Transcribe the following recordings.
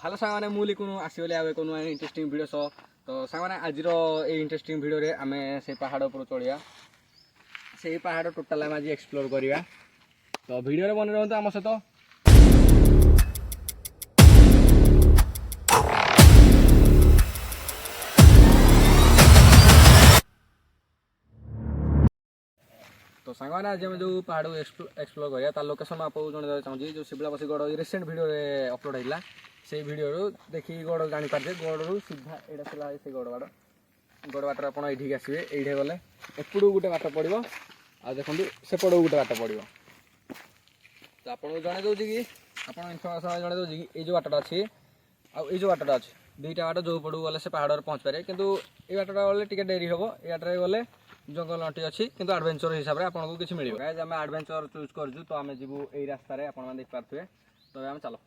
Hello सांग मैंने लिखुन आसगली आए कौन इंटरेस्टिंग वीडियो सह तो सांग मैंने आज इंटरेस्टिंग वीडियो रे आम से पहाड़ उपर चढ़िया से पहाड़ टोटाल आम आज एक्सप्लोर करवा तो वीडियो बन रहा आम सहित तो सांग मैंने आज जो पहाड़ एक्सप्लोर करा तार लोकेशन आपको जन चाहिए जो शिबुलापासी गड़ रिसेंट वीडियो अपलोड होता से वीडियो देखिए गड़ जापारे गड़ू सीधा यहाँ से गड़ बाट गड़ बाटर आप आसवे ये गले एपटू गोटे बाट पड़ो आ देखो सेपट गोटे बाट पड़ो तो आपको जन दूसरी कि आप इनफर्मेशन जन दूसरी कि जो बाटा अच्छी आउ जो बाटा अच्छी दुईटा बाट जो पड़ू गले से पहाड़ पहुँच पारे कि ये बाटा गले टे डेरी हम ये बाटे गले जंगल नटी अच्छी किंतु एडवेंचर हिसाब से आपको किसी मिल आम एडवेंचर चूज करूँ तो आम जीवु यही रास्तार आप देख पारे तो आम चलो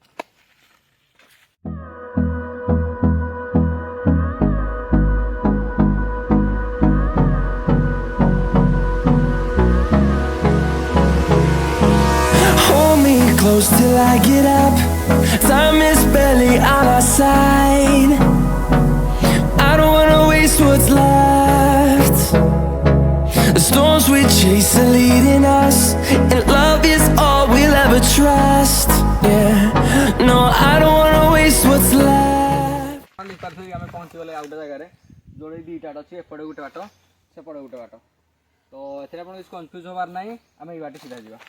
Close till I get up. Time is barely on our side. I don't wanna waste what's left. The storms we chase are leading us, and love is all we'll ever trust. Yeah, no, I don't wanna waste what's left. हम perfectly हमें पहुंच गले out जगह रे जोड़े दीटा अछि एपडे गुटे बाट सेपडे गुटे बाट तो एथरे आपण इस कंफ्यूज होबार नाही हमें ई बाटे सीधा जीवा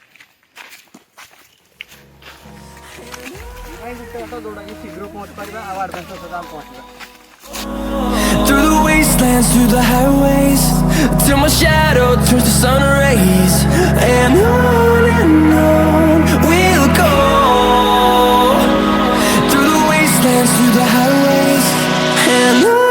Through the wastelands, through the highways, till my shadow turns to sun rays, and on we'll go. Through the wastelands, through the highways, and on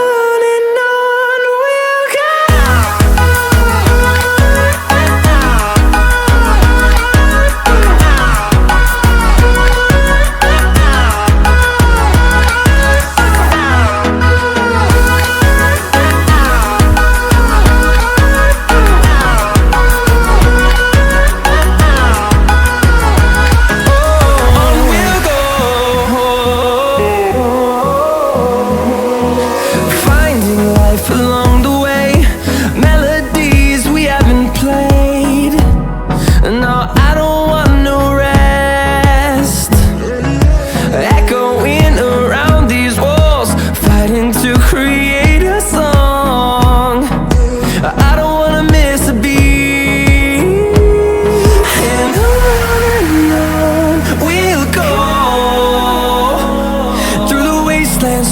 we'll go.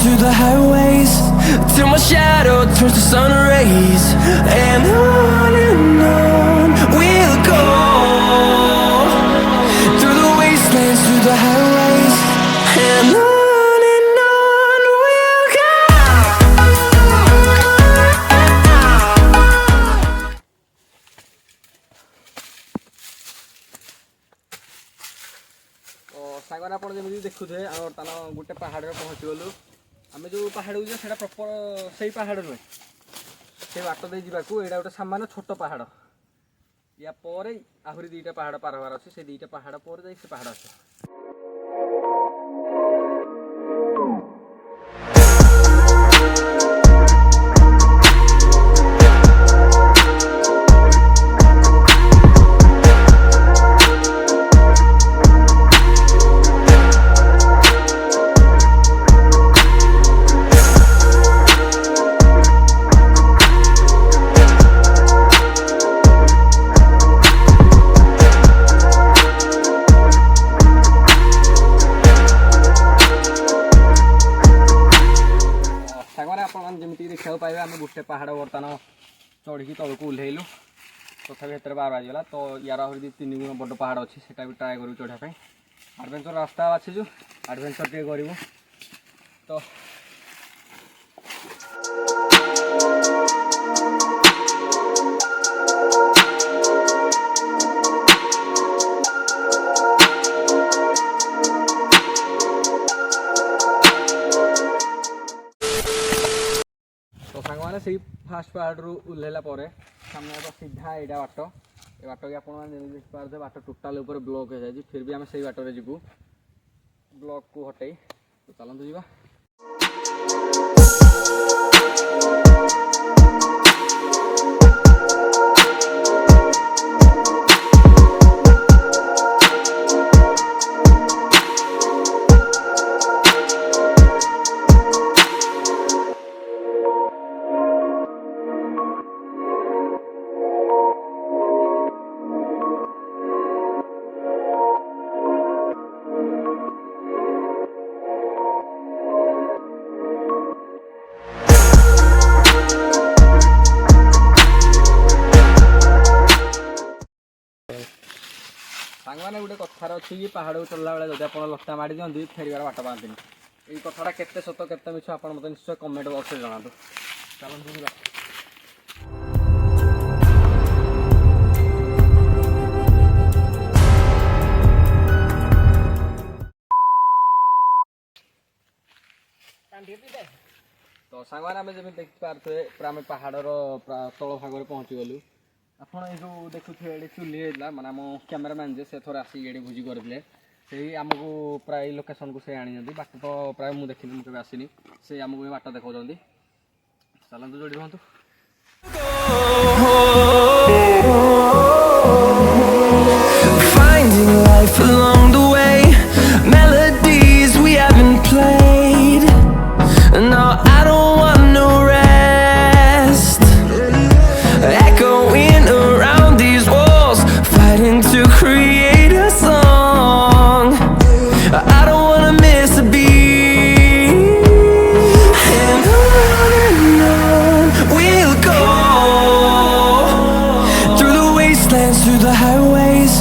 Through the highways, till my shadow turns to sun rays, and on we'll go. Through the wastelands, through the highways, and on we'll go. तो सागर आप देखुए आम गोटे पहाड़ पहुँची गलु आम जो पहाड़ को जाए प्रपर से पहाड़ नुहे से बाट दे जावाक यहाँ गोटे सामान्य छोट पहाड़ या पर आहरी दुईटा पहाड़ पार हबार अच्छे से दुईटा पहाड़ पर जा पहाड़ अच्छे जमी देखा पाए आम गोटे पहाड़ बर्तमान चढ़ी तौक ओह्लैलु तथापि हेतर 12 बाजगला तो यार आहरी 3 गुण बड़ पहाड़ अच्छी से भी ट्राए करूँ चढ़ापी एडवेंचर रास्ता अच्छे जो एडवेंचर टे करूँ तो सामने से फास्ट पहाड़ रू ओह्लैला सामने सीधा यहाँ बाट ये बाट की आप देख पारे बाट टोटाल ब्लॉक हो जाए फिर भी आम से बाटर जीवु ब्लॉक को हटई ତ ଚାଲନ୍ତୁ ଯିବା। ସାଙ୍ଗମାନେ ଗୋଟେ କଥାରେ ଅଛି କି ପାହାଡ଼କୁ ଚଢ଼ିଲା ବେଳେ ଯଦି ଆପଣ ଲଟା ମାଡ଼ି ଦିଅନ୍ତି ଫେରିବାର ବାଟ ପାଆନ୍ତିନି। ଏଇ କଥାଟା କେତେ ସତ କେତେ ମିଛ ଆପଣ ମୋତେ ନିଶ୍ଚୟ କମେଣ୍ଟ ବକ୍ସରେ ଜଣାନ୍ତୁ। ଚାଲନ୍ତୁ ଯିବା। ତ ସାଙ୍ଗମାନେ ଆମେ ଯେମିତି ଦେଖିପାରୁଥିବେ ପୁରା ଆମେ ପାହାଡ଼ର ତଳ ଭାଗରେ ପହଞ୍ଚିଗଲୁ। ଆପଣ ଏଇ ଯେଉଁ ଦେଖୁଥିବେ ଏଠି ଚୁଲି ହେଇଥିଲା ମାନେ ଆମ କ୍ୟାମେରାମ୍ୟାନ୍ ଯେ ସେ ଥରେ ଆସିକି ଏଠି ଭୋଜି କରିଥିଲେ। ସେଇ ଆମକୁ ପ୍ରାୟ ଏଇ ଲୋକେସନ୍କୁ ସେ ଆଣିଛନ୍ତି। ବାଟ ତ ପ୍ରାୟ ମୁଁ ଦେଖିନି, ମୁଁ କେବେ ଆସିନି। ସେ ଆମକୁ ଏ ବାଟ ଦେଖାଉଛନ୍ତି। ଚାଲନ୍ତୁ ଯୋଡ଼ି ରୁହନ୍ତୁ। Finding life along the way, melodies we haven't played. No, I don't want no rest. Echoing around these walls, fighting to create a song. I don't wanna miss a beat. And on we'll go, through the wastelands, through the highways,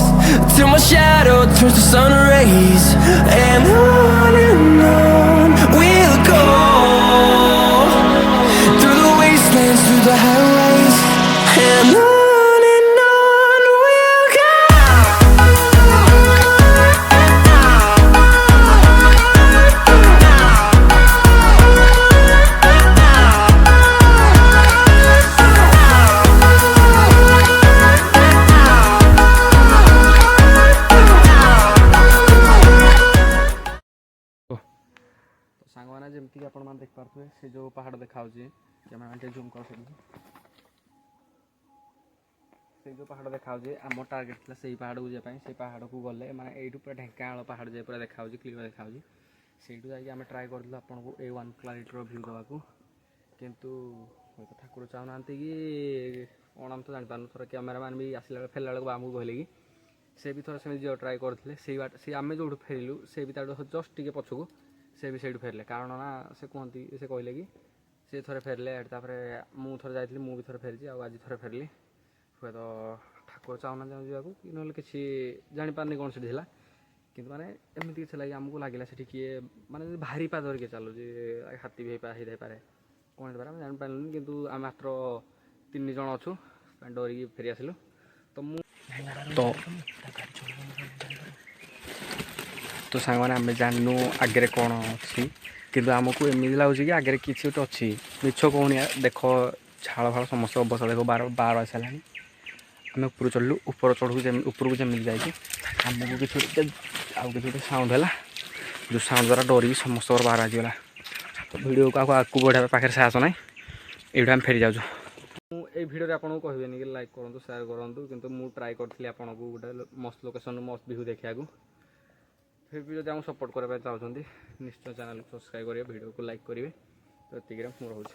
till my shadow turns to sun rays. And on we'll go, through the wastelands, through the highways, and on we'll go. ସାଙ୍ଗମାନେ ଯେମିତିକି ଆପଣମାନେ ଦେଖିପାରୁଥିବେ ସେ ଯେଉଁ ପାହାଡ଼ ଦେଖାହେଉଛି, cameraman ଟିକେ zoom କର ସେଠିକି। ସେଇ ଯେଉଁ ପାହାଡ଼ ଦେଖାହେଉଛି ଆମ ଟାର୍ଗେଟ୍ ଥିଲା ସେଇ ପାହାଡ଼କୁ ଯିବା ପାଇଁ। ସେଇ ପାହାଡ଼କୁ ଗଲେ ମାନେ ଏଇଠୁ ପୁରା ଢେଙ୍କାନାଳ ପାହାଡ଼ ଯାଇ ପୁରା ଦେଖାହେଉଛି, କ୍ଲିୟର୍ ଦେଖାହେଉଛି। ସେଇଠୁ ଯାଇକି ଆମେ ଟ୍ରାଏ କରିଥିଲୁ ଆପଣଙ୍କୁ A1 କ୍ଲାରିଟିର ଭ୍ୟୁ ଦେବାକୁ, କିନ୍ତୁ ହୁଏତ ଠାକୁର ଚାହୁଁନାହାନ୍ତି କି କ'ଣ ଆମେ ତ ଜାଣିପାରୁନୁ। ଥରେ କ୍ୟାମେରାମ୍ୟାନ୍ ବି ଆସିଲା ବେଳେ ଫେରିଲା ବେଳକୁ ଆମକୁ କହିଲେ କି ସେ ବି ଥରେ ସେମିତି ଯିବାକୁ ଟ୍ରାଏ କରିଥିଲେ। ସେଇ ବାଟ ସେ ଆମେ ଯେଉଁଠୁ ଫେରିଲୁ ସେ ବି ତାଠୁ ଜଷ୍ଟ ଟିକେ ପଛକୁ ସେ ବି ସେଇଠୁ ଫେରିଲେ। କାରଣ ନା ସେ କୁହନ୍ତି, ସେ କହିଲେ କି ସେ ଥରେ ଫେରିଲେ, ତାପରେ ମୁଁ ଥରେ ଯାଇଥିଲି, ମୁଁ ବି ଥରେ ଫେରିଛି, ଆଉ ଆଜି ଥରେ ଫେରିଲି। ହୁଏତ ଠାକୁର ଚାହୁଁନାହାନ୍ତି ଆମେ ଯିବାକୁ କି ନହେଲେ କିଛି ଜାଣିପାରୁନି କ'ଣ ସେଠି ଥିଲା, କିନ୍ତୁ ମାନେ ଏମିତି କିଛି ଲାଗି ଆମକୁ ଲାଗିଲା ସେଠି କିଏ ମାନେ ଭାରି ପାଦରେ କିଏ ଚାଲୁଛି, ହାତୀ ବି ହେଇଥାଇପାରେ, କ'ଣ ହେଇପାରେ ଆମେ ଜାଣିପାରିଲୁନି। କିନ୍ତୁ ଆମେ ମାତ୍ର 3 ଜଣ ଅଛୁ, ଡରିକି ଫେରି ଆସିଲୁ। ତ ସାଙ୍ଗମାନେ ଆମେ ଜାଣିନୁ ଆଗରେ କ'ଣ ଅଛି, କିନ୍ତୁ ଆମକୁ ଏମିତି ଲାଗୁଛି କି ଆଗରେ କିଛି ଗୋଟେ ଅଛି। ମିଛ କହୁନି, ଦେଖ ଝାଳ ଫାଳ ସମସ୍ତେ ଅବସ୍ଥା ଦେଖ, ବାର ଆସିଲାଣି। ଆମେ ଉପରକୁ ଚଢ଼ିଲୁ। ଉପରକୁ ଯେମିତି ଯାଇକି ଆମକୁ କିଛି ଗୋଟେ ସାଉଣ୍ଡ ହେଲା, ଯେଉଁ ସାଉଣ୍ଡ ଦ୍ୱାରା ଡରିକି ସମସ୍ତଙ୍କର ବାହାର ଆସିଗଲା। ତ ଭିଡ଼ିଓକୁ ଆଗକୁ ବଢ଼ିବା ପାଖରେ ସାହସ ନାହିଁ, ଏଇଠୁ ଆମେ ଫେରି ଯାଉଛୁ। ମୁଁ ଏଇ ଭିଡ଼ିଓରେ ଆପଣଙ୍କୁ କହିବେନି କି ଲାଇକ୍ କରନ୍ତୁ, ସେୟାର କରନ୍ତୁ, କିନ୍ତୁ ମୁଁ ଟ୍ରାଏ କରିଥିଲି ଆପଣଙ୍କୁ ଗୋଟେ ମସ୍ତ ଲୋକେସନ୍ ମସ୍ତ ଭିୟୁ ଦେଖିବାକୁ। फिर भी जब सपोर्ट करने चाहते निश्चय चैनल को सब्सक्राइब करेंगे, वीडियो को लाइक करेंगे। तो ये मुझे